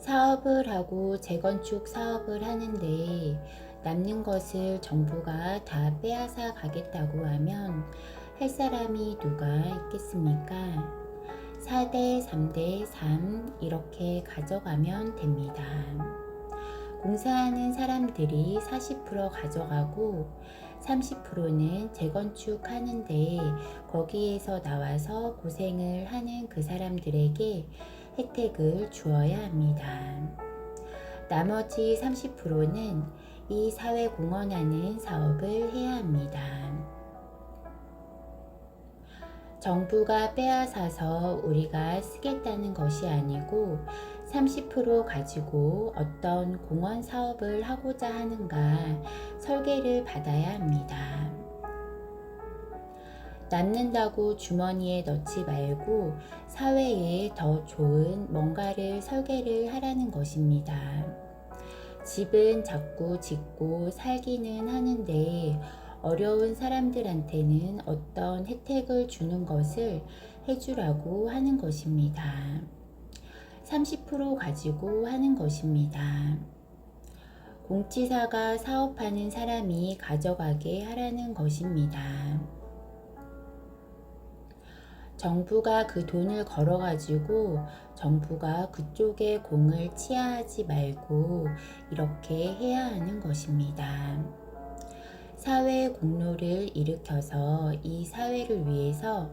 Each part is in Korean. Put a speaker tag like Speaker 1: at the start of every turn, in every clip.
Speaker 1: 사업을 하고 재건축 사업을 하는데 남는 것을 정부가 다 빼앗아 가겠다고 하면 할 사람이 누가 있겠습니까? 4대 3대 3 이렇게 가져가면 됩니다. 공사하는 사람들이 40% 가져가고 30%는 재건축하는데 거기에서 나와서 고생을 하는 그 사람들에게 혜택을 주어야 합니다. 나머지 30%는 이 사회공헌하는 사업을 해야 합니다. 정부가 빼앗아서 우리가 쓰겠다는 것이 아니고 30% 가지고 어떤 공헌 사업을 하고자 하는가 설계를 받아야 합니다. 남는다고 주머니에 넣지 말고 사회에 더 좋은 뭔가를 설계를 하라는 것입니다. 집은 자꾸 짓고 살기는 하는데 어려운 사람들한테는 어떤 혜택을 주는 것을 해주라고 하는 것입니다. 30% 가지고 하는 것입니다. 공지사가 사업하는 사람이 가져가게 하라는 것입니다. 정부가 그 돈을 걸어가지고 정부가 그쪽에 공을 치하하지 말고 이렇게 해야 하는 것입니다. 사회 공로를 일으켜서 이 사회를 위해서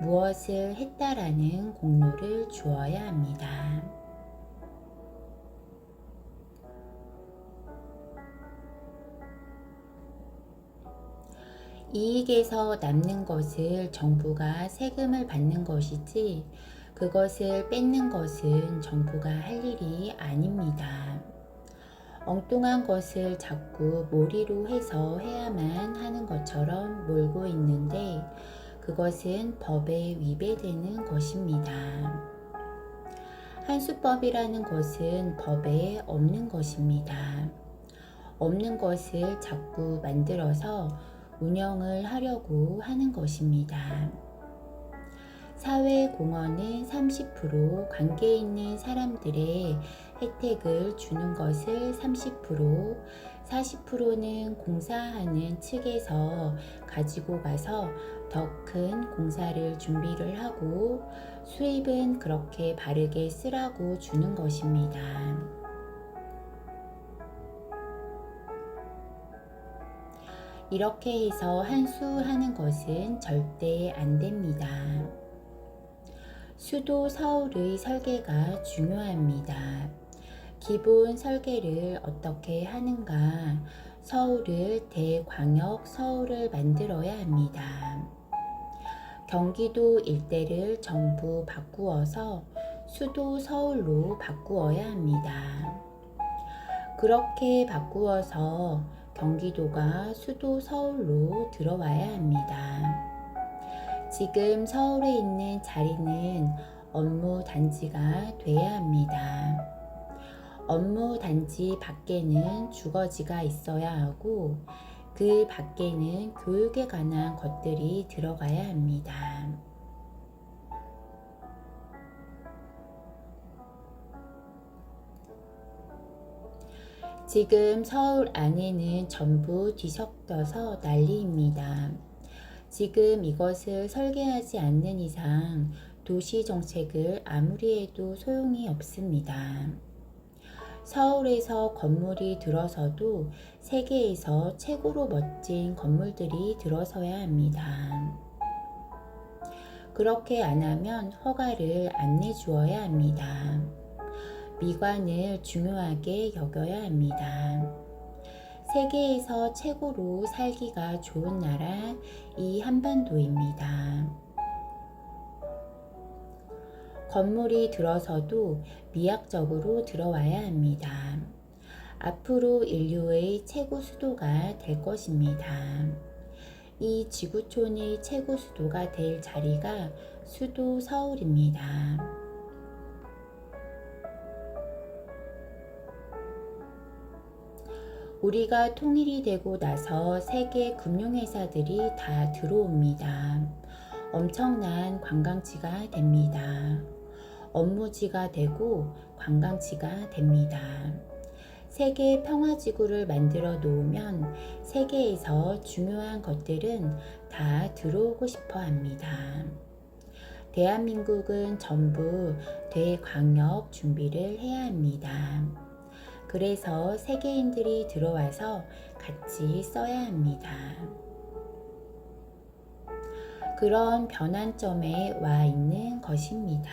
Speaker 1: 무엇을 했다라는 공로를 주어야 합니다. 이익에서 남는 것을 정부가 세금을 받는 것이지 그것을 뺏는 것은 정부가 할 일이 아닙니다. 엉뚱한 것을 자꾸 몰이로 해서 해야만 하는 것처럼 몰고 있는데 그것은 법에 위배되는 것입니다. 한수법이라는 것은 법에 없는 것입니다. 없는 것을 자꾸 만들어서 운영을 하려고 하는 것입니다. 사회공헌은 30% 관계 있는 사람들의 혜택을 주는 것을 30%, 40%는 공사하는 측에서 가지고 가서 더 큰 공사를 준비를 하고 수입은 그렇게 바르게 쓰라고 주는 것입니다. 이렇게 해서 한수하는 것은 절대 안 됩니다. 수도 서울의 설계가 중요합니다. 기본 설계를 어떻게 하는가? 서울을 대광역 서울을 만들어야 합니다. 경기도 일대를 전부 바꾸어서 수도 서울로 바꾸어야 합니다. 그렇게 바꾸어서 경기도가 수도 서울로 들어와야 합니다. 지금 서울에 있는 자리는 업무 단지가 돼야 합니다. 업무 단지 밖에는 주거지가 있어야 하고 그 밖에는 교육에 관한 것들이 들어가야 합니다. 지금 서울 안에는 전부 뒤섞여서 난리입니다. 지금 이것을 설계하지 않는 이상 도시정책을 아무리 해도 소용이 없습니다. 서울에서 건물이 들어서도 세계에서 최고로 멋진 건물들이 들어서야 합니다. 그렇게 안 하면 허가를 안 내주어야 합니다. 미관을 중요하게 여겨야 합니다. 세계에서 최고로 살기가 좋은 나라 이 한반도입니다. 건물이 들어서도 미학적으로 들어와야 합니다. 앞으로 인류의 최고 수도가 될 것입니다. 이 지구촌의 최고 수도가 될 자리가 수도 서울입니다. 우리가 통일이 되고 나서 세계 금융회사들이 다 들어옵니다. 엄청난 관광지가 됩니다. 업무지가 되고 관광지가 됩니다. 세계 평화지구를 만들어 놓으면 세계에서 중요한 것들은 다 들어오고 싶어 합니다. 대한민국은 전부 대광역 준비를 해야 합니다. 그래서 세계인들이 들어와서 같이 써야 합니다. 그런 변환점에 와 있는 것입니다.